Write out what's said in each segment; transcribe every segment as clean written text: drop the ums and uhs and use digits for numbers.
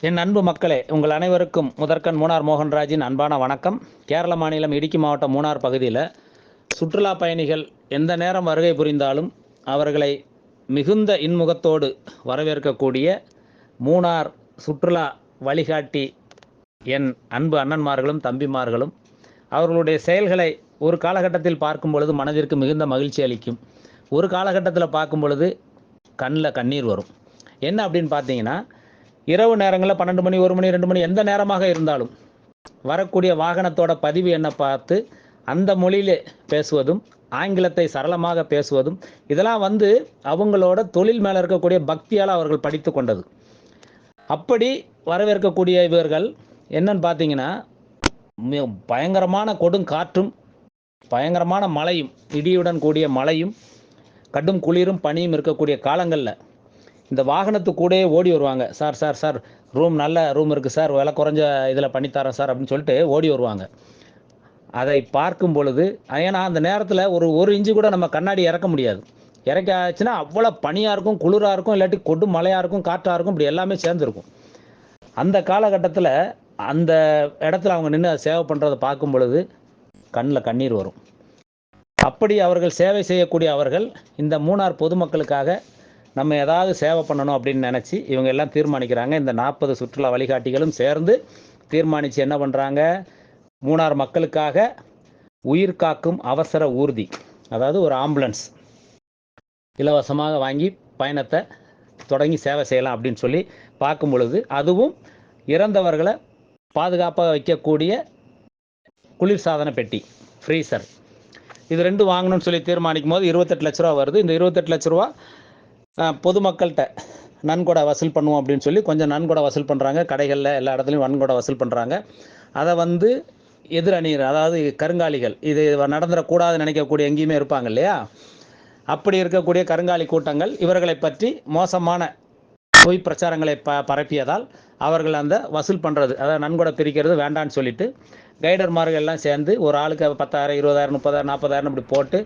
என் அன்பு மக்களே, உங்கள் அனைவருக்கும் முதற்கண் மூனார் மோகன்ராஜின் அன்பான வணக்கம். கேரள மாநிலம் இடுக்கி மாவட்டம் மூனார் பகுதியில் சுற்றுலா பயணிகள் எந்த நேரம் வருகை புரிந்தாலும் அவர்களை மிகுந்த இன்முகத்தோடு வரவேற்கக்கூடிய மூனார் சுற்றுலா வழிகாட்டி என் அன்பு அண்ணன்மார்களும் தம்பிமார்களும் அவர்களுடைய செயல்களை ஒரு காலகட்டத்தில் பார்க்கும் பொழுது மனதிற்கு மிகுந்த மகிழ்ச்சி அளிக்கும். ஒரு காலகட்டத்தில் பார்க்கும் பொழுது கண்ணில் கண்ணீர் வரும். என்ன அப்படின்னு பார்த்தீங்கன்னா, இரவு நேரங்களில் 12 மணி 1 மணி 2 மணி எந்த நேரமாக இருந்தாலும் வரக்கூடிய வாகனத்தோட பதிவு எண்ணை பார்த்து அந்த மொழியிலே பேசுவதும், ஆங்கிலத்தை சரளமாக பேசுவதும், இதெல்லாம் அவங்களோட தொழில் மேலே இருக்கக்கூடிய பக்தியால் அவர்கள் படித்து கொண்டது. அப்படி வரவேற்கக்கூடிய இவர்கள் என்னன்னு பார்த்தீங்கன்னா, பயங்கரமான கொடுங்காற்றும் பயங்கரமான மழையும், இடியுடன் கூடிய மழையும் கடும் குளிரும் பனியும் இருக்கக்கூடிய காலங்களில் இந்த வாகனத்து கூடயே ஓடி வருவாங்க. சார் சார் சார் ரூம் நல்ல ரூம் இருக்குது சார், விலை குறைஞ்ச இதில் பண்ணித்தரேன் சார் அப்படின்னு சொல்லிட்டு ஓடி வருவாங்க. அதை பார்க்கும் பொழுது, ஏன்னா அந்த நேரத்தில் ஒரு இன்ச்சு கூட நம்ம கண்ணாடி இறக்க முடியாது. இறக்க ஆச்சுன்னா அவ்வளோ பனியாக இருக்கும், குளிராக இருக்கும், இல்லாட்டி கொடும் மழையாக இருக்கும், காற்றாக இருக்கும், இப்படி எல்லாமே சேர்ந்துருக்கும். அந்த காலகட்டத்தில் அந்த இடத்துல அவங்க நின்று சேவை பண்ணுறதை பார்க்கும் பொழுது கண்ணில் கண்ணீர் வரும். அப்படி அவர்கள் சேவை செய்யக்கூடிய அவர்கள் இந்த மூனார் பொதுமக்களுக்காக நம்ம ஏதாவது சேவை பண்ணணும் அப்படின்னு நினச்சி இவங்க எல்லாம் தீர்மானிக்கிறாங்க. இந்த 40 சுற்றுலா வழிகாட்டிகளும் சேர்ந்து தீர்மானித்து என்ன பண்ணுறாங்க, மூனார் மக்களுக்காக உயிர் காக்கும் அவசர ஊர்தி, அதாவது ஒரு ஆம்புலன்ஸ் இலவசமாக வாங்கி பயணத்தை தொடங்கி சேவை செய்யலாம் அப்படின்னு சொல்லி பார்க்கும் பொழுது, அதுவும் இறந்தவர்களை பாதுகாப்பாக வைக்கக்கூடிய குளிர்சாதன பெட்டி, ஃப்ரீசர், இது 2 வாங்கணும்னு சொல்லி தீர்மானிக்கும் போது 28 லட்ச ரூபா வருது. இந்த 28 லட்ச ரூபா பொதுமக்கள்கிட்ட நன்கொடை வசூல் பண்ணுவோம் அப்படின்னு சொல்லி கொஞ்சம் நன்கொடை வசூல் பண்ணுறாங்க. கடைகளில் எல்லா இடத்துலையும் நன்கொடை வசூல் பண்ணுறாங்க. அதை எதிரணியர், அதாவது கருங்காலிகள், இது நடந்துடக்கூடாதுன்னு நினைக்கக்கூடிய எங்கேயுமே இருப்பாங்க இல்லையா, அப்படி இருக்கக்கூடிய கருங்காலி கூட்டங்கள் இவர்களை பற்றி மோசமான பொய் பிரச்சாரங்களை பரப்பியதால் அவர்கள் அந்த வசூல் பண்ணுறது, அதாவது நன்கொடை பிரிக்கிறது வேண்டான்னு சொல்லிட்டு கைடர்மார்கள் எல்லாம் சேர்ந்து ஒரு ஆளுக்கு 10,000 20,000 30,000 40,000 இப்படி போட்டு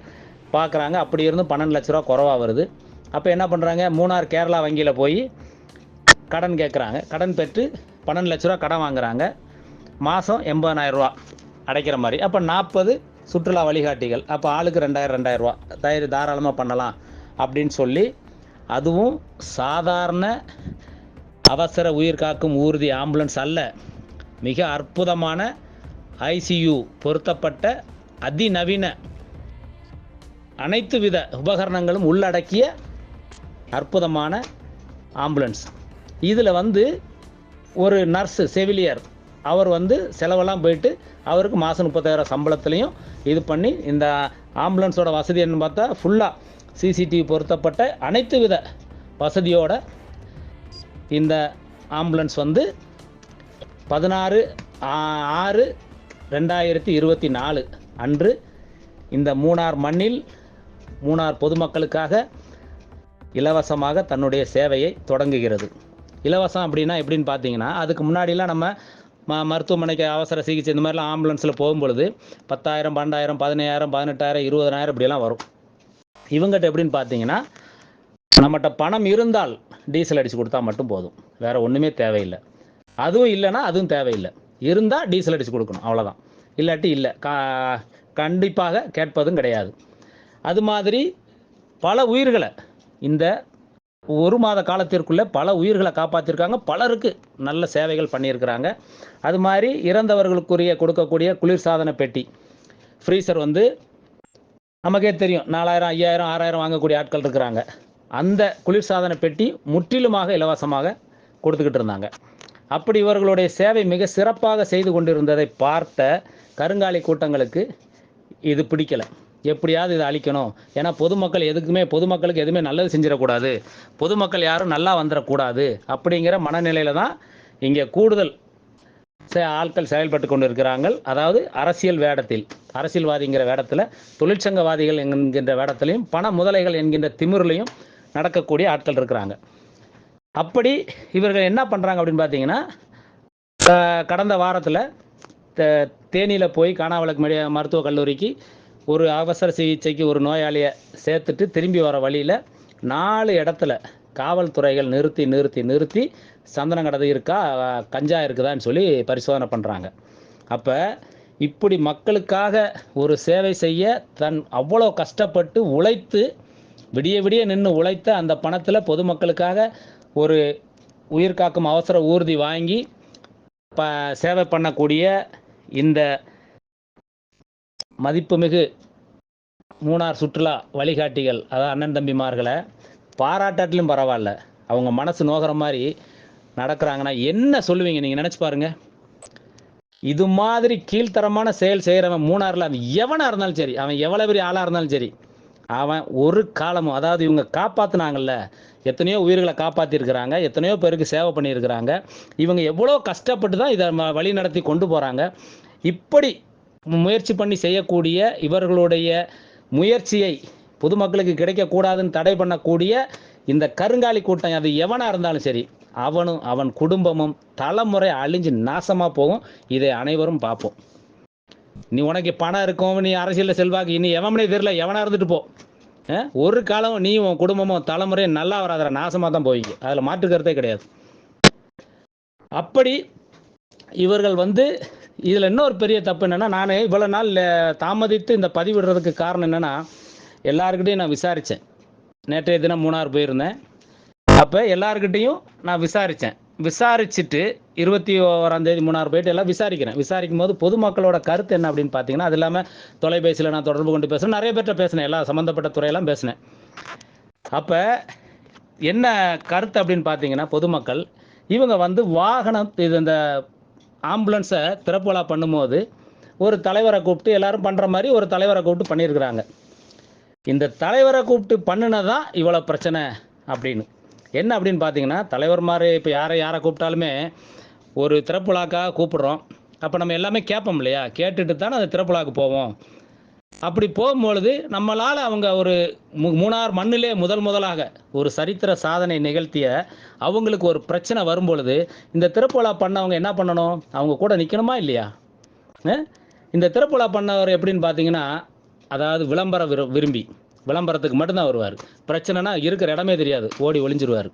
பார்க்குறாங்க. அப்படி இருந்தும் 12 லட்ச ரூபா குறவாக வருது. அப்போ என்ன பண்ணுறாங்க, மூனார் கேரளா வங்கியில் போய் கடன் கேட்குறாங்க. கடன் பெற்று 12 லட்ச ரூபா கடன் வாங்குகிறாங்க. மாதம் 80,000 ரூபா அடைக்கிற மாதிரி. அப்போ 40 சுற்றுலா வழிகாட்டிகள், அப்போ ஆளுக்கு 2,000 ரூபா தாராளமாக பண்ணலாம் அப்படின்னு சொல்லி, அதுவும் சாதாரண அவசர உயிர் காக்கும் ஊர்தி ஆம்புலன்ஸ் அல்ல, மிக அற்புதமான ஐசியு பொருத்தப்பட்ட அதிநவீன அனைத்து வித உபகரணங்களும் உள்ளடக்கிய அற்புதமான ஆம்புலன்ஸ். இதில் ஒரு நர்ஸு செவிலியர் அவர் செலவெல்லாம் போயிட்டு அவருக்கு மாதம் 30,000 சம்பளத்துலேயும் இது பண்ணி, இந்த ஆம்புலன்ஸோட வசதி என்னன்னு பார்த்தா ஃபுல்லாக சிசிடிவி பொருத்தப்பட்ட அனைத்து வித வசதியோட இந்த ஆம்புலன்ஸ் 16/6/2024 அன்று இந்த மூனார் மண்ணில் மூனார் பொதுமக்களுக்காக இலவசமாக தன்னுடைய சேவையை தொடங்குகிறது. இலவசம் அப்படின்னா எப்படின்னு பார்த்தீங்கன்னா, அதுக்கு முன்னாடிலாம் நம்ம மருத்துவமனைக்கு அவசர சிகிச்சை இந்த மாதிரிலாம் ஆம்புலன்ஸில் போகும்பொழுது 10,000 12,000 17,000 18,000 20,000 இப்படிலாம் வரும். இவங்ககிட்ட எப்படின்னு பார்த்தீங்கன்னா, நம்மகிட்ட பணம் இருந்தால் டீசல் அடித்து கொடுத்தா மட்டும் போதும், வேறு ஒன்றுமே தேவையில்லை. அதுவும் இல்லைன்னா அதுவும் தேவையில்லை, இருந்தால் டீசல் அடித்து கொடுக்கணும், அவ்வளோதான். இல்லாட்டி இல்லை, கண்டிப்பாக கேட்பதும் கிடையாது. அது மாதிரி பல உயிர்களை இந்த 1 மாத காலத்திற்குள்ளே பல உயிர்களை காப்பாற்றிருக்காங்க, பலருக்கு நல்ல சேவைகள் பண்ணியிருக்கிறாங்க. அது மாதிரி இறந்தவர்களுக்குரிய கொடுக்கக்கூடிய குளிர்சாதன பெட்டி ஃப்ரீசர் நமக்கே தெரியும், 4,000 5,000 6,000 வாங்கக்கூடிய ஆட்கள் இருக்கிறாங்க. அந்த குளிர்சாதன பெட்டி முற்றிலுமாக இலவசமாக கொடுத்துக்கிட்டு இருந்தாங்க. அப்படி இவர்களுடைய சேவை மிக சிறப்பாக செய்து கொண்டிருந்ததை பார்த்த கருங்காலி கூட்டங்களுக்கு இது பிடிக்கலை. எப்படியாவது இதை அழிக்கணும், ஏன்னா பொதுமக்களுக்கு எதுவுமே நல்லது செஞ்சிடக்கூடாது, பொதுமக்கள் யாரும் நல்லா வந்துடக்கூடாது அப்படிங்கிற மனநிலையில் தான் இங்கே கூடுதல் ஆட்கள் செயல்பட்டு கொண்டு இருக்கிறாங்க. அதாவது அரசியல்வாதிங்கிற வேடத்தில், தொழிற்சங்கவாதிகள் என்கின்ற வேடத்திலையும், பண முதலைகள் என்கின்ற திமிரிலையும் நடக்கக்கூடிய ஆட்கள் இருக்கிறாங்க. அப்படி இவர்கள் என்ன பண்ணுறாங்க அப்படின்னு பார்த்தீங்கன்னா, கடந்த வாரத்தில் தேனியில் போய் கானாவளக்கு மருத்துவக் கல்லூரிக்கு ஒரு அவசர சிகிச்சைக்கு ஒரு நோயாளியை சேர்த்துட்டு திரும்பி வர வழியில் 4 இடத்துல காவல்துறைகள் நிறுத்தி சந்தனம் கடை இருக்கா, கஞ்சா இருக்குதான்னு சொல்லி பரிசோதனை பண்ணுறாங்க. அப்போ இப்படி மக்களுக்காக ஒரு சேவை செய்ய அவ்வளோ கஷ்டப்பட்டு உழைத்து விடிய விடிய நின்று உழைத்த அந்த பணத்தில் பொதுமக்களுக்காக ஒரு உயிர் காக்கும் அவசர ஊர்தி வாங்கி சேவை பண்ணக்கூடிய இந்த மதிப்புமிகு மூணார் சுற்றுலா வழிகாட்டிகள், அதாவது அண்ணன் தம்பிமார்களை பாராட்டாட்டிலும் பரவாயில்ல, அவங்க மனசு நோகிற மாதிரி நடக்கிறாங்கன்னா என்ன சொல்லுவீங்க? நீங்கள் நினச்சி பாருங்கள். இது மாதிரி கீழ்த்தரமான செயல் செய்கிறவன் மூணாரில் அவன் எவனாக இருந்தாலும் சரி, அவன் எவ்வளோ பெரிய ஆளாக இருந்தாலும் சரி, அவன் ஒரு காலமும், அதாவது இவங்க காப்பாற்றினாங்கல்ல, எத்தனையோ உயிர்களை காப்பாற்றிருக்கிறாங்க, எத்தனையோ பேருக்கு சேவை பண்ணியிருக்கிறாங்க, இவங்க எவ்வளோ கஷ்டப்பட்டு தான் இதை வழி நடத்தி கொண்டு போகிறாங்க. இப்படி முயற்சி பண்ணி செய்யக்கூடிய இவர்களுடைய முயற்சியை பொதுமக்களுக்கு கிடைக்கக்கூடாதுன்னு தடை பண்ணக்கூடிய இந்த கருங்காலி கூட்டம், அது எவனாக இருந்தாலும் சரி, அவனும் அவன் குடும்பமும் தலைமுறை அழிஞ்சு நாசமாக போகும். இதை அனைவரும் பார்ப்போம். நீ உனக்கு பணம் இருக்கும், நீ அரசியலில் செல்வாக்கு, இனி எவனே தெரியல, எவனாக இருந்துட்டு போ, ஒரு காலம் நீ உன் குடும்பமும் தலைமுறையும் நல்லா வராத, நாசமாக தான் போவீங்க. அதில் மாற்றுக்கிறதே கிடையாது. அப்படி இவர்கள் இதில் இன்னொரு பெரிய தப்பு என்னென்னா, நான் இவ்வளோ நாள் தாமதித்து இந்த பதிவிடுறதுக்கு காரணம் என்னென்னா, எல்லாருக்கிட்டையும் நான் விசாரித்தேன். நேற்றைய தினம் மூணார் போயிருந்தேன். அப்போ எல்லாருக்கிட்டையும் நான் விசாரிச்சுட்டு 21ஆம் தேதி மூணார் போயிட்டு எல்லாம் விசாரிக்கும் போது பொதுமக்களோட கருத்து என்ன அப்படின்னு பார்த்தீங்கன்னா, அது இல்லாமல் தொலைபேசியில் நான் தொடர்பு கொண்டு பேசுகிறேன், நிறைய பேர்கிட்ட பேசினேன், எல்லா சம்மந்தப்பட்ட துறையெல்லாம் பேசினேன். அப்போ என்ன கருத்து அப்படின்னு பார்த்தீங்கன்னா, பொதுமக்கள் இவங்க வாகனம் இந்த ஆம்புலன்ஸை திறப்புலா பண்ணும்போது ஒரு தலைவரை கூப்பிட்டு எல்லாரும் பண்ணுற மாதிரி ஒரு தலைவரை கூப்பிட்டு பண்ணியிருக்கிறாங்க. இந்த தலைவரை கூப்பிட்டு பண்ணினதான் இவ்வளோ பிரச்சனை அப்படின்னு. என்ன அப்படின்னு பார்த்தீங்கன்னா, தலைவர் மாதிரி இப்போ யாரை கூப்பிட்டாலுமே ஒரு திறப்புலாக்காக கூப்பிட்றோம். அப்போ நம்ம எல்லாமே கேட்போம் இல்லையா, கேட்டுட்டு தானே அந்த திறப்புலாக்கு போவோம். அப்படி போகும்பொழுது நம்மளால் அவங்க ஒரு மூணார் மண்ணிலே முதலாக ஒரு சரித்திர சாதனை நிகழ்த்திய அவங்களுக்கு ஒரு பிரச்சனை வரும்பொழுது இந்த திறப்புலா பண்ணவங்க என்ன பண்ணணும்? அவங்க கூட நிற்கணுமா இல்லையா? இந்த திறப்புலா பண்ணவர் எப்படின்னு பார்த்தீங்கன்னா, அதாவது விளம்பரத்துக்கு மட்டும்தான் வருவார். பிரச்சனைனா இருக்கிற இடமே தெரியாது, ஓடி ஒளிஞ்சிருவார்.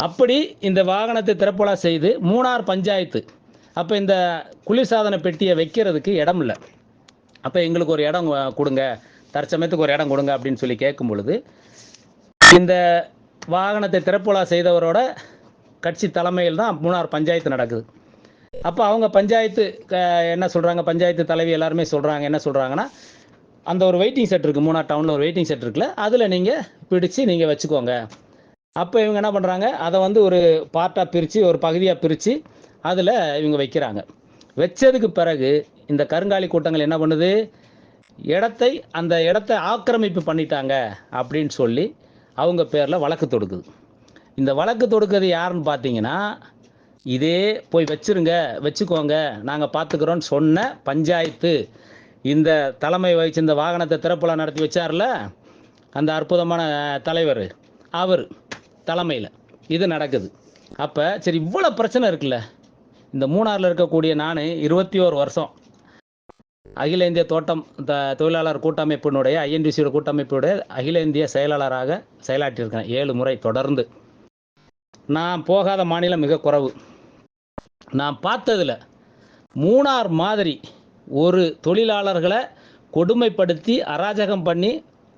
அப்படி இந்த வாகனத்தை திறப்புலா செய்து மூணார் பஞ்சாயத்து அப்போ இந்த குளிர்சாதன பெட்டியை வைக்கிறதுக்கு இடம் இல்லை. அப்போ எங்களுக்கு ஒரு இடம் கொடுங்க, தற்சமயத்துக்கு ஒரு இடம் கொடுங்க அப்படின்னு சொல்லி கேட்கும் பொழுது இந்த வாகனத்தை திறப்புலா செய்தவரோட கட்சி தலைமையில் தான் மூணார் பஞ்சாயத்து நடக்குது. அப்போ அவங்க பஞ்சாயத்து என்ன சொல்கிறாங்க, பஞ்சாயத்து தலைவி எல்லாருமே சொல்கிறாங்க, என்ன சொல்கிறாங்கன்னா, அந்த ஒரு வெயிட்டிங் செட் இருக்குது, மூணார் டவுனில் ஒரு வெயிட்டிங் செட் இருக்குல்ல, அதில் நீங்கள் பிடிச்சி நீங்கள் வச்சுக்கோங்க. அப்போ இவங்க என்ன பண்ணுறாங்க, அதை ஒரு பார்ட்டாக பிரித்து, ஒரு பகுதியாக பிரித்து அதில் இவங்க வைக்கிறாங்க. வச்சதுக்கு பிறகு இந்த கருங்காலி கூட்டங்கள் என்ன பண்ணுது, அந்த இடத்தை ஆக்கிரமிப்பு பண்ணிட்டாங்க அப்படின்னு சொல்லி அவங்க பேரில் வழக்கு தொடுக்குது. இந்த வழக்கு தொடுக்கிறது யாருன்னு பார்த்தீங்கன்னா, இதே போய் வச்சுக்கோங்க நாங்கள் பார்த்துக்குறோன்னு சொன்ன பஞ்சாயத்து, இந்த தலைமை வகிச்சு இந்த வாகனத்தை திறப்புலா நடத்தி வச்சார்ல அந்த அற்புதமான தலைவர், அவர் தலைமையில் இது நடக்குது. அப்போ சரி, இவ்வளோ பிரச்சனை இருக்குல்ல, இந்த மூணாரில் இருக்கக்கூடிய நான் 21 வருஷம் அகில இந்திய தொழிலாளர் கூட்டமைப்பினுடைய ஐஎன்டிசியோட கூட்டமைப்புடைய அகில இந்திய செயலாளராக செயலாற்றியிருக்கேன் 7 முறை தொடர்ந்து. நான் போகாத மாநிலம் மிக குறைவு. நான் பார்த்ததில் மூணார் மாதிரி ஒரு தொழிலாளர்களை கொடுமைப்படுத்தி அராஜகம் பண்ணி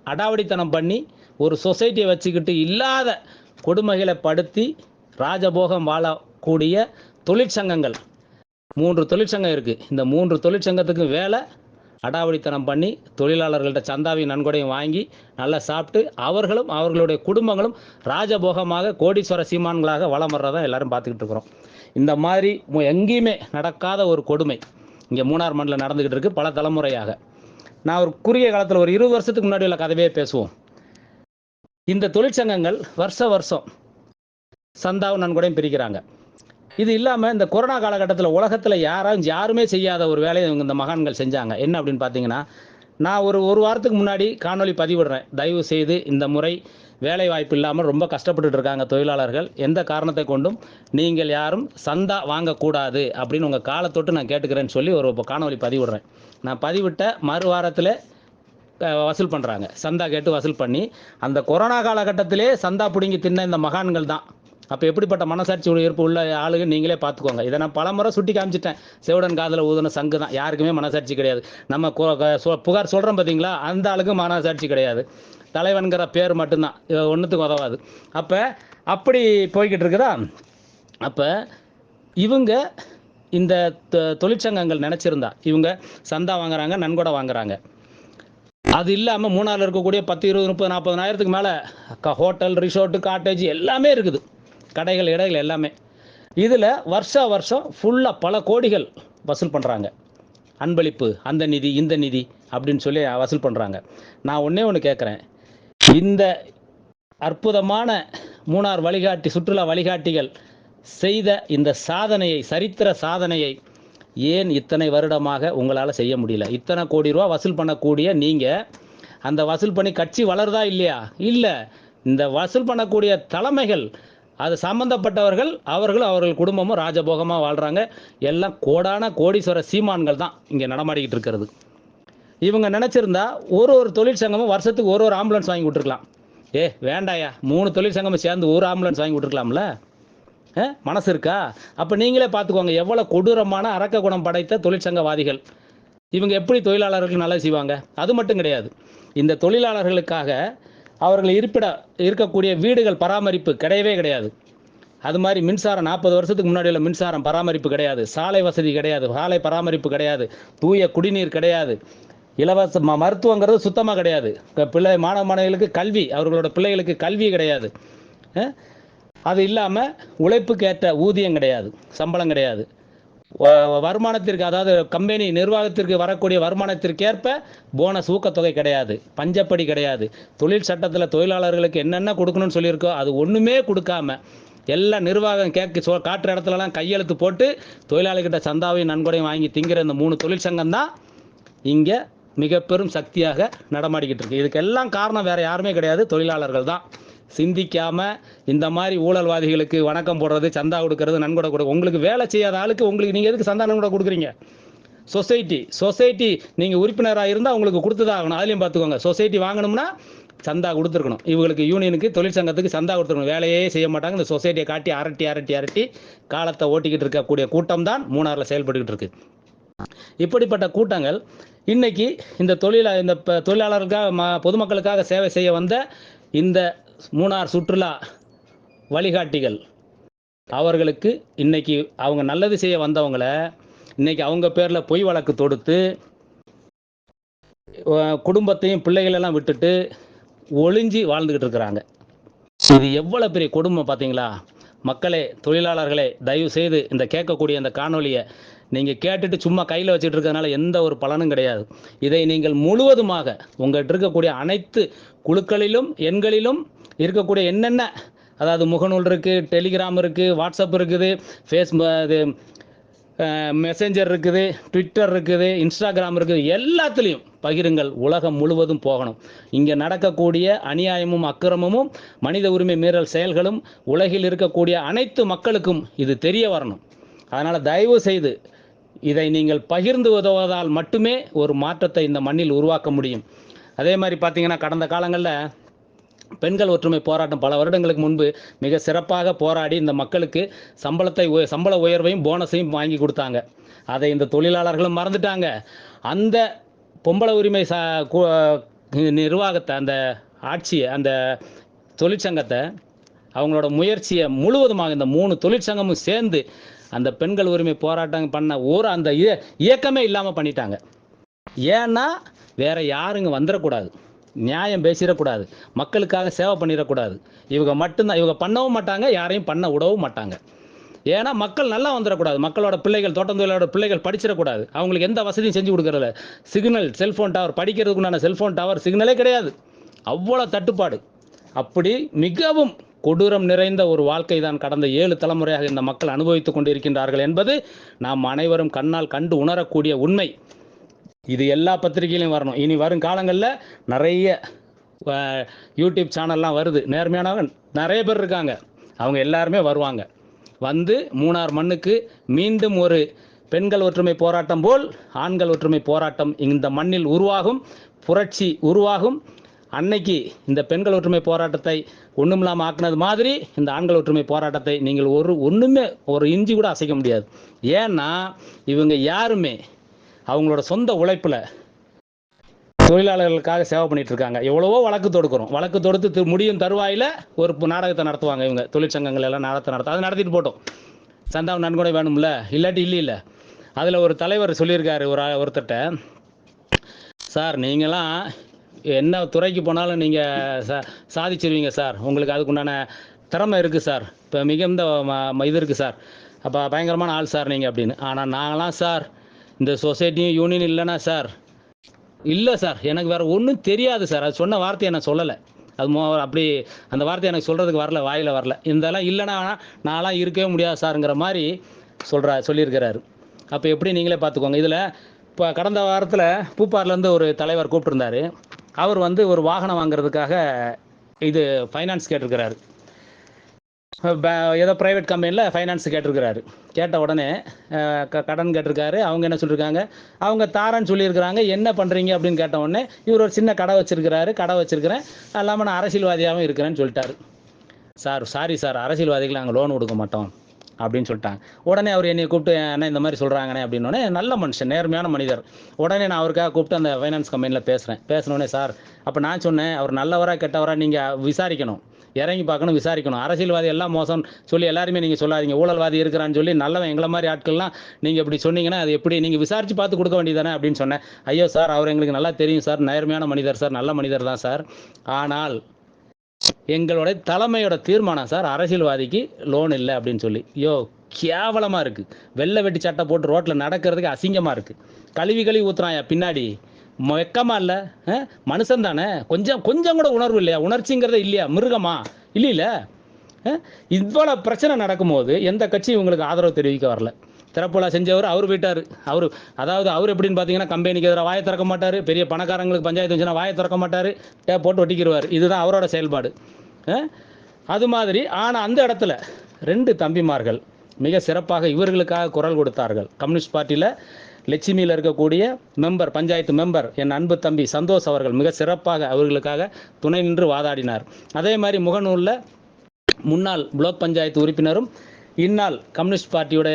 அடாவடித்தனம் பண்ணி ஒரு சொசைட்டியை வச்சுக்கிட்டு இல்லாத கொடுமைகளை படுத்தி ராஜபோகம் வாழக்கூடிய தொழிற்சங்கங்கள் 3 தொழிற்சங்கம் இருக்குது. இந்த 3 தொழிற்சங்கத்துக்கு வேலை அடாவடித்தனம் பண்ணி தொழிலாளர்கள்ட்ட சந்தாவையும் நன்கொடையும் வாங்கி நல்லா சாப்பிட்டு அவர்களும் அவர்களுடைய குடும்பங்களும் ராஜபோகமாக கோடீஸ்வர சீமான்களாக வளம் வர்றதான் எல்லாரும் பார்த்துக்கிட்டு இருக்கிறோம். இந்த மாதிரி எங்கேயுமே நடக்காத ஒரு கொடுமை இங்கே மூணார் மண்ணில் நடந்துக்கிட்டு இருக்குது பல தலைமுறையாக. நான் ஒரு குறுகிய காலத்தில் ஒரு 20 வருஷத்துக்கு முன்னாடி உள்ள கதவே பேசுவோம். இந்த தொழிற்சங்கங்கள் வருஷம் சந்தாவும் நன்கொடையும் பிரிக்கிறாங்க. இது இல்லாமல் இந்த கொரோனா காலகட்டத்தில் உலகத்தில் யாருமே செய்யாத ஒரு வேலையை இந்த மகான்கள் செஞ்சாங்க. என்ன அப்படின்னு பார்த்தீங்கன்னா, நான் ஒரு வாரத்துக்கு முன்னாடி காணொலி பதிவிடுறேன், தயவு செய்து இந்த முறை வேலை வாய்ப்பு இல்லாமல் ரொம்ப கஷ்டப்பட்டுட்டு இருக்காங்க தொழிலாளர்கள், எந்த காரணத்தை கொண்டும் நீங்கள் யாரும் சந்தா வாங்கக்கூடாது அப்படின்னு உங்கள் காலத்தொட்டு நான் கேட்டுக்கிறேன்னு சொல்லி ஒரு காணொலி பதிவிடுறேன். நான் பதிவிட்ட மறு வாரத்தில் வசூல் பண்ணுறாங்க, சந்தா கேட்டு வசூல் பண்ணி. அந்த கொரோனா காலகட்டத்திலே சந்தா பிடுங்கி தின்ன இந்த மகான்கள் தான் அப்போ எப்படிப்பட்ட மனசாட்சி உயர்ப்பு உள்ள ஆளுங்க நீங்களே பார்த்துக்கோங்க. இதை நான் பல முறை சுட்டி காமிச்சிட்டேன். செவிடன் காதில் ஊதுன சங்கு தான், யாருக்குமே மனசாட்சி கிடையாது. நம்ம புகார் சொல்கிறோம் பார்த்தீங்களா, அந்த ஆளுக்கு மனசாட்சி கிடையாது. தலைவன்கிற பேர் மட்டும்தான், ஒன்றுத்துக்கு உதவாது. அப்போ அப்படி போய்கிட்டு இருக்குதா. அப்போ இவங்க இந்த தொழிற்சங்கங்கள் நினச்சிருந்தா இவங்க சந்தா வாங்குறாங்க, நன்கொடை வாங்குறாங்க. அது இல்லாமல் மூணாரில் இருக்கக்கூடிய 10, 20, 30, 40,000க்கு மேலே ஹோட்டல், ரிசோர்ட்டு, காட்டேஜ் எல்லாமே இருக்குது, கடைகள், இடைகள் எல்லாமே. இதில் வருஷம் ஃபுல்லாக பல கோடிகள் வசூல் பண்ணுறாங்க. அன்பளிப்பு, அந்த நிதி, இந்த நிதி அப்படின்னு சொல்லி வசூல் பண்ணுறாங்க. நான் ஒன்று கேட்குறேன், இந்த அற்புதமான மூணார் வழிகாட்டி, சுற்றுலா வழிகாட்டிகள் செய்த இந்த சாதனையை, சரித்திர சாதனையை ஏன் இத்தனை வருடமாக உங்களால் செய்ய முடியல? இத்தனை கோடி ரூபா வசூல் பண்ணக்கூடிய நீங்கள் அந்த வசூல் பண்ணி கட்சி வளருதா இல்லையா? இல்லை. இந்த வசூல் பண்ணக்கூடிய தலைமைகள், அது சம்பந்தப்பட்டவர்கள், அவர்கள் குடும்பமும் ராஜபோகமாக வாழ்கிறாங்க. எல்லாம் கோடான கோடீஸ்வர சீமான்கள் தான் இங்கே நடமாடிக்கிட்டு இருக்கிறது. இவங்க நினச்சிருந்தா ஒரு தொழிற்சங்கமும் வருஷத்துக்கு ஒரு ஆம்புலன்ஸ் வாங்கி விட்டுருக்கலாம். வேண்டாயா, 3 தொழிற்சங்கமும் சேர்ந்து ஒரு ஆம்புலன்ஸ் வாங்கி விட்டுருக்கலாம்ல? மனசு இருக்கா? அப்போ நீங்களே பார்த்துக்கோங்க, எவ்வளோ கொடூரமான அரக்க குணம் படைத்த தொழிற்சங்கவாதிகள். இவங்க எப்படி தொழிலாளர்களுக்கு நல்லா செய்வாங்க? அது மட்டும் கிடையாது, இந்த தொழிலாளர்களுக்காக அவர்கள் இருக்கக்கூடிய வீடுகள் பராமரிப்பு கிடையவே கிடையாது. அது மாதிரி மின்சாரம், 40 வருஷத்துக்கு முன்னாடி உள்ள மின்சாரம் பராமரிப்பு கிடையாது, சாலை வசதி கிடையாது, சாலை பராமரிப்பு கிடையாது, தூய குடிநீர் கிடையாது, இலவச மருத்துவங்கிறது சுத்தமாக கிடையாது, மாணவ மாணவிகளுக்கு கல்வி, அவர்களோட பிள்ளைகளுக்கு கல்வி கிடையாது. அது இல்லாமல் உழைப்புக்கு ஏற்ற ஊதியம் கிடையாது, சம்பளம் கிடையாது, வருமானத்திற்கு, அதாவது கம்பெனி நிர்வாகத்திற்கு வரக்கூடிய வருமானத்திற்கேற்ப போனஸ், ஊக்கத்தொகை கிடையாது, பஞ்சப்படி கிடையாது, தொழில் சட்டத்தில் தொழிலாளர்களுக்கு என்னென்ன கொடுக்கணும்னு சொல்லியிருக்கோ அது ஒன்றுமே கொடுக்காம எல்லாம் நிர்வாகம் காட்டுற இடத்துலலாம் கையெழுத்து போட்டு தொழிலாளிகிட்ட சந்தாவையும் நன்கொடையும் வாங்கி திங்கிற இந்த 3 தொழிற்சங்கம் தான் இங்கே மிக பெரும் சக்தியாக நடமாடிக்கிட்டு இருக்கு. இதுக்கெல்லாம் காரணம் வேறு யாருமே கிடையாது, தொழிலாளர்கள் தான். சிந்திக்காமல் இந்த மாதிரி ஊழல்வாதிகளுக்கு வணக்கம் போடுறது, சந்தா கொடுக்கறது, நன்கொடை கொடுக்க, உங்களுக்கு வேலை செய்யாத ஆளுக்கு உங்களுக்கு நீங்கள் எதுக்கு சந்தா நன்கொடை கொடுக்குறீங்க? சொசைட்டி நீங்கள் உறுப்பினராக இருந்தால் உங்களுக்கு கொடுத்து தான் ஆகணும். அதுலேயும் பார்த்துக்கோங்க, சொசைட்டி வாங்கணும்னா சந்தா கொடுத்துருக்கணும். இவங்களுக்கு யூனியனுக்கு, தொழிற்சங்கத்துக்கு சந்தா கொடுத்துருக்கணும். வேலையே செய்ய மாட்டாங்க. இந்த சொசைட்டியை காட்டி அரட்டி காலத்தை ஓட்டிக்கிட்டு இருக்கக்கூடிய கூட்டம் தான் மூணாரில் செயல்பட்டுக்கிட்டு இருக்கு. இப்படிப்பட்ட கூட்டங்கள் இன்னைக்கு இந்த தொழிலாளர்களுக்காக, பொதுமக்களுக்காக சேவை செய்ய வந்த இந்த மூணார் சுற்றுலா வழிகாட்டிகள், அவர்களுக்கு இன்னைக்கு அவங்க நல்லது செய்ய வந்தவங்கள இன்னைக்கு அவங்க பேரில் பொய் வழக்கு தொடுத்து குடும்பத்தையும் பிள்ளைகளெல்லாம் விட்டுட்டு ஒளிஞ்சி வாழ்ந்துக்கிட்டு இருக்கிறாங்க. இது எவ்வளோ பெரிய கொடுமை பார்த்தீங்களா? மக்களே, தொழிலாளர்களே, தயவு செய்து இந்த கேட்கக்கூடிய இந்த காணொலியை நீங்கள் கேட்டுட்டு சும்மா கையில் வச்சுட்டு இருக்கிறதுனால எந்த ஒரு பலனும் கிடையாது. இதை நீங்கள் முழுவதுமாக உங்கள்கிட்ட இருக்கக்கூடிய அனைத்து குழுக்களிலும், எண்களிலும் இருக்கக்கூடிய என்னென்ன, அதாவது முகநூல் இருக்குது, டெலிகிராம் இருக்குது, வாட்ஸ்அப் இருக்குது, மெசேஞ்சர் இருக்குது, ட்விட்டர் இருக்குது, இன்ஸ்டாகிராம் இருக்குது, எல்லாத்துலேயும் பகிருங்கள். உலகம் முழுவதும் போகணும். இங்கே நடக்கக்கூடிய அநியாயமும் அக்கிரமமும் மனித உரிமை மீறல் செயல்களும் உலகில் இருக்கக்கூடிய அனைத்து மக்களுக்கும் இது தெரிய வரணும். அதனால் தயவு செய்து இதை நீங்கள் பகிர்ந்து உதவுவதால் மட்டுமே ஒரு மாற்றத்தை இந்த மண்ணில் உருவாக்க முடியும். அதே மாதிரி பார்த்தீங்கன்னா, கடந்த காலங்களில் பெண்கள் ஒற்றுமை போராட்டம் பல வருடங்களுக்கு முன்பு மிக சிறப்பாக போராடி இந்த மக்களுக்கு சம்பள உயர்வையும் போனஸையும் வாங்கி கொடுத்தாங்க. அதை இந்த தொழிலாளர்களும் மறந்துட்டாங்க. அந்த பொம்பளை உரிமை நிர்வாகத்தை, அந்த ஆட்சியை, அந்த தொழிற்சங்கத்தை, அவங்களோட முயற்சியை முழுவதுமாக இந்த 3 தொழிற்சங்கமும் சேர்ந்து அந்த பெண்கள் உரிமை போராட்டம் பண்ண அந்த இயக்கமே இல்லாமல் பண்ணிட்டாங்க. ஏன்னா வேற யாருங்க வந்துடக்கூடாது, நியாயம் பேசிடக்கூடாது, மக்களுக்காக சேவை பண்ணிடக்கூடாது. இவங்க மட்டும்தான், இவங்க பண்ணவும் மாட்டாங்க, யாரையும் பண்ண விடவும் மாட்டாங்க. ஏன்னா மக்கள் நல்லா வந்துடக்கூடாது, மக்களோட பிள்ளைகள், தோட்டம் தொழிலோட பிள்ளைகள் படிச்சிடக்கூடாது. அவங்களுக்கு எந்த வசதியும் செஞ்சு கொடுக்கறதில்ல. சிக்னல், செல்ஃபோன் டவர், படிக்கிறதுக்குண்டான செல்ஃபோன் டவர், சிக்னலே கிடையாது. அவ்வளோ தட்டுப்பாடு. அப்படி மிகவும் கொடூரம் நிறைந்த ஒரு வாழ்க்கை தான் கடந்த 7 தலைமுறையாக இந்த மக்கள் அனுபவித்துக் கொண்டிருக்கின்றார்கள் என்பது நாம் அனைவரும் கண்ணால் கண்டு உணரக்கூடிய உண்மை. இது எல்லா பத்திரிகையிலையும் வரணும். இனி வரும் காலங்களில் நிறைய யூடியூப் சேனல்லாம் வருது, நேர்மையானவங்க நிறைய பேர் இருக்காங்க, அவங்க எல்லாருமே வருவாங்க. வந்து மூணார் மண்ணுக்கு மீண்டும் ஒரு பெண்கள் ஒற்றுமை போராட்டம் போல் ஆண்கள் ஒற்றுமை போராட்டம் இந்த மண்ணில் உருவாகும், புரட்சி உருவாகும். அன்னைக்கு இந்த பெண்கள் ஒற்றுமை போராட்டத்தை ஒன்றுமில்லாமல் ஆக்குனது மாதிரி இந்த ஆண்கள் ஒற்றுமை போராட்டத்தை நீங்கள் ஒன்றுமே ஒரு இஞ்சி கூட அசைக்க முடியாது. ஏன்னா இவங்க யாருமே அவங்களோட சொந்த உழைப்பில் தொழிலாளர்களுக்காக சேவை பண்ணிட்டு இருக்காங்க. எவ்வளவோ வழக்கு தொடுக்கிறோம், வழக்கு தொடுத்து முடியும் தருவாயில் ஒரு நாடகத்தை நடத்துவாங்க. இவங்க தொழிற்சங்கங்கள் எல்லாம் நாடகத்தை அதை நடத்திட்டு போட்டோம். சந்தாவும் நன்கொடை வேணும்ல, இல்லாட்டி இல்லை. அதில் ஒரு தலைவர் சொல்லியிருக்காரு ஒருத்தட்ட, சார் நீங்களாம் என்ன துறைக்கு போனாலும் நீங்கள் சாதிச்சிருவீங்க சார், உங்களுக்கு அதுக்குண்டான திறமை இருக்குது சார், இப்போ மிகுந்த இது இருக்குது சார், அப்போ பயங்கரமான ஆள் சார் நீங்கள் அப்படின்னு. ஆனால் நாங்களாம் சார் இந்த சொசைட்டியும் யூனியன் இல்லைன்னா சார், இல்லை சார் எனக்கு வேறு ஒன்றும் தெரியாது சார். அது சொன்ன வார்த்தையை நான் சொல்லலை, அது அப்படி அந்த வார்த்தை எனக்கு சொல்கிறதுக்கு வரல, வாயில் வரல. இதெல்லாம் இல்லைன்னா நான்லாம் இருக்கவே முடியாது சாருங்கிற மாதிரி சொல்லியிருக்கிறாரு. அப்போ எப்படி நீங்களே பார்த்துக்கோங்க. இதில் இப்போ கடந்த வாரத்தில் பூப்பார்லேருந்து ஒரு தலைவர் கூப்பிட்டுருந்தார். அவர் ஒரு வாகனம் வாங்குறதுக்காக இது ஃபைனான்ஸ் கேட்டிருக்கிறாரு. ஏதோ ப்ரைவேட் கம்பெனியில் ஃபைனான்ஸ் கேட்டிருக்கிறாரு. கேட்ட உடனே கடன் கேட்டிருக்காரு. அவங்க என்ன சொல்லியிருக்காங்க, அவங்க தாரன்னு சொல்லியிருக்கிறாங்க. என்ன பண்ணுறீங்க அப்படின்னு கேட்ட உடனே இவர் ஒரு சின்ன கடை வச்சுருக்கிறாரு. கடை வச்சுருக்கிறேன், இல்லாமல் நான் அரசியல்வாதியாகவும் இருக்கிறேன்னு சொல்லிட்டாரு. சார் சாரி சார், அரசியல்வாதிகள் நாங்கள் லோன் கொடுக்க மாட்டோம் அப்படின்னு சொல்லிட்டாங்க. உடனே அவர் என்னை கூப்பிட்டு, அண்ணா இந்த மாதிரி சொல்கிறாங்கண்ணே அப்படின்னோடனே, நல்ல மனுஷன், நேர்மையான மனிதர். உடனே நான் அவருக்காக கூப்பிட்டு அந்த ஃபைனான்ஸ் கம்பெனியில் பேசினோடனே, சார் அப்போ நான் சொன்னேன், அவர் நல்லவரா கெட்டவரா நீங்கள் விசாரிக்கணும், இறங்கி பார்க்கணும், விசாரிக்கணும். அரசியல்வாதி எல்லாம் மோசம் சொல்லி எல்லாருமே நீங்கள் சொல்லாதீங்க, ஊழல்வாதி இருக்கிறான்னு சொல்லி நல்லவன் எங்களை மாதிரி ஆட்கள்லாம் நீங்கள் இப்படி சொன்னீங்கன்னா அது எப்படி, நீங்கள் விசாரித்து பார்த்து கொடுக்க வேண்டியதானே அப்படின்னு சொன்னேன். ஐயோ சார், அவர் எங்களுக்கு நல்லா தெரியும் சார், நேர்மையான மனிதர் சார், நல்ல மனிதர் தான் சார், ஆனால் எங்களுடைய தலைமையோட தீர்மானம் சார், அரசியல்வாதிக்கு லோன் இல்லை அப்படின்னு சொல்லி. கேவலமாக இருக்குது. வெள்ளை வெட்டி சட்டை போட்டு ரோட்டில் நடக்கிறதுக்கு அசிங்கமாக இருக்குது. கழுவி ஊற்றுறாயா பின்னாடி, வெக்கமா இல்லை? மனுஷன் தானே, கொஞ்சம் கூட உணர்வு இல்லையா? உணர்ச்சிங்கிறத இல்லையா? மிருகமா இல்லையில? இவ்வளோ பிரச்சனை நடக்கும்போது எந்த கட்சியும் இவங்களுக்கு ஆதரவு தெரிவிக்க வரல. திறப்புலா செஞ்சவர் அவர் விட்டார். அவர் எப்படின்னு பார்த்தீங்கன்னா, கம்பெனிக்கு எதிராக வாயை திறக்க மாட்டார், பெரிய பணக்காரங்களுக்கு பஞ்சாயத்து வச்சுன்னா வாயை திறக்க மாட்டார், போட்டு ஒட்டிக்கிடுவார். இதுதான் அவரோட செயல்பாடு. அது மாதிரி. ஆனால் அந்த இடத்துல 2 தம்பிமார்கள் மிக சிறப்பாக இவர்களுக்காக குரல் கொடுத்தார்கள். கம்யூனிஸ்ட் பார்ட்டியில் லட்சுமியில் இருக்கக்கூடிய மெம்பர், பஞ்சாயத்து மெம்பர் என் அன்பு தம்பி சந்தோஷ் அவர்கள் மிக சிறப்பாக அவர்களுக்காக துணை நின்று வாதாடினார். அதே மாதிரி முகநூலில் முன்னாள் பிளாக் பஞ்சாயத்து உறுப்பினரும் இந்நாள் கம்யூனிஸ்ட் பார்ட்டியோட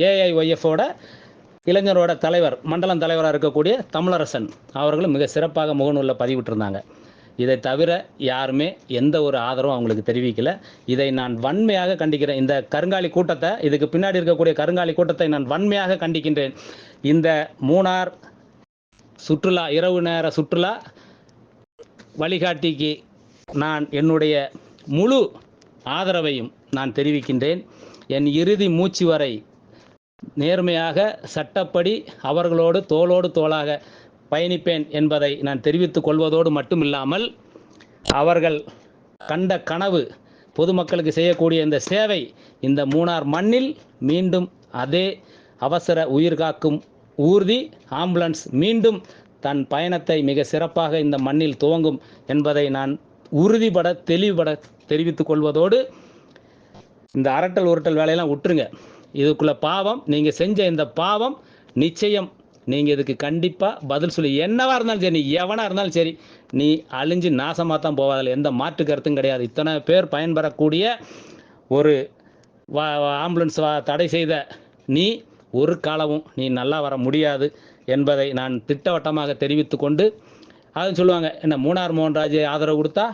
ஏஐஒய்எஃபோட இளைஞரோட தலைவர், மண்டலம் தலைவராக இருக்கக்கூடிய தமிழரசன் அவர்களும் மிக சிறப்பாக முகநூலில் பதிவிட்டிருந்தாங்க. இதை தவிர யாருமே எந்த ஒரு ஆதரவும் அவங்களுக்கு தெரிவிக்கல. இதை நான் வன்மையாக கண்டிக்கிறேன். இந்த கருங்காலி கூட்டத்தை, இதுக்கு பின்னாடி இருக்கக்கூடிய கருங்காலி கூட்டத்தை நான் வன்மையாக கண்டிக்கின்றேன். இந்த மூணார் சுற்றுலா, இரவு நேர சுற்றுலா வழிகாட்டிக்கு நான் என்னுடைய முழு ஆதரவையும் நான் தெரிவிக்கின்றேன். என் இறுதி மூச்சு வரை நேர்மையாக சட்டப்படி அவர்களோடு தோளோடு தோளாக பயணிப்பேன் என்பதை நான் தெரிவித்துக் கொள்வதோடு மட்டுமில்லாமல், அவர்கள் கண்ட கனவு, பொதுமக்களுக்கு செய்யக்கூடிய இந்த சேவை இந்த மூணார் மண்ணில் மீண்டும் அதே அவசர உயிர் காக்கும் ஊர்தி ஆம்புலன்ஸ் மீண்டும் தன் பயணத்தை மிக சிறப்பாக இந்த மண்ணில் துவங்கும் என்பதை நான் உறுதிபட தெளிவுபட தெரிவித்துக் கொள்வதோடு, இந்த அரட்டல் உருட்டல் வேலையெல்லாம் விட்டுருங்க. இதுக்குள்ள பாவம், நீங்கள் செஞ்ச இந்த பாவம் நிச்சயம் நீங்கள் இதுக்கு கண்டிப்பாக பதில் சொல்லி, என்னவா இருந்தாலும் சரி, நீ எவனாக இருந்தாலும் சரி, நீ அழிஞ்சு நாசமாக தான் போவாதில்லை, எந்த மாற்று கருத்தும் கிடையாது. இத்தனை பேர் பயன்பெறக்கூடிய ஒரு ஆம்புலன்ஸ் தடை செய்த நீ ஒரு காலமும் நீ நல்லா வர முடியாது என்பதை நான் திட்டவட்டமாக தெரிவித்து கொண்டு, அதுன்னு சொல்லுவாங்க, என்ன மூணார் மோகன்ராஜ் ஆதரவு கொடுத்தா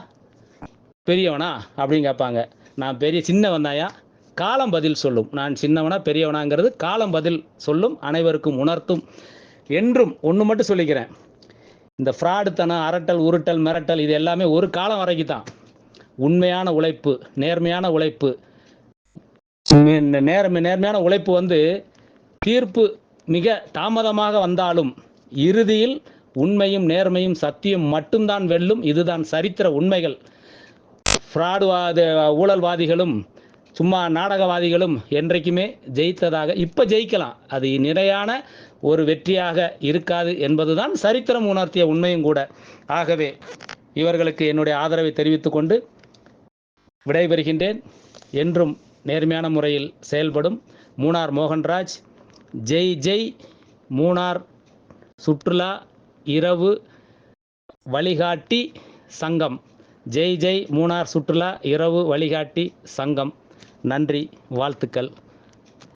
பெரியவனா அப்படின்னு கேட்பாங்க. நான் சின்ன வந்தாயா, காலம் பதில் சொல்லும். நான் சின்னவனா பெரியவனாங்கிறது காலம் பதில் சொல்லும், அனைவருக்கும் உணர்த்தும். என்றும் ஒன்று மட்டும் சொல்லிக்கிறேன், இந்த ஃப்ராடுத்தனம், அரட்டல் உருட்டல் மிரட்டல் இது எல்லாமே ஒரு காலம் வரைக்கும் தான். உண்மையான உழைப்பு, நேர்மையான உழைப்பு, நேர்மையான உழைப்பு தீர்ப்பு மிக தாமதமாக வந்தாலும் இறுதியில் உண்மையும் நேர்மையும் சத்தியம் மட்டும்தான் வெல்லும். இதுதான் சரித்திர உண்மைகள். ஊழல்வாதிகளும் சும்மா நாடகவாதிகளும் என்றைக்குமே ஜெயித்ததாக இப்போ ஜெயிக்கலாம், அது நிலையான ஒரு வெற்றியாக இருக்காது என்பதுதான் சரித்திரம் உணர்த்திய உண்மையும் கூட. ஆகவே இவர்களுக்கு என்னுடைய ஆதரவை தெரிவித்துக் கொண்டு விடைபெறுகின்றேன். என்றும் நேர்மையான முறையில் செயல்படும் மூணார் மோகன்ராஜ். ஜெய் ஜெய் மூணார் சுற்றுலா இரவு வழிகாட்டி சங்கம். ஜெய் ஜெய் மூணார் சுற்றுலா இரவு வழிகாட்டி சங்கம். நன்றி, வாழ்த்துக்கள்.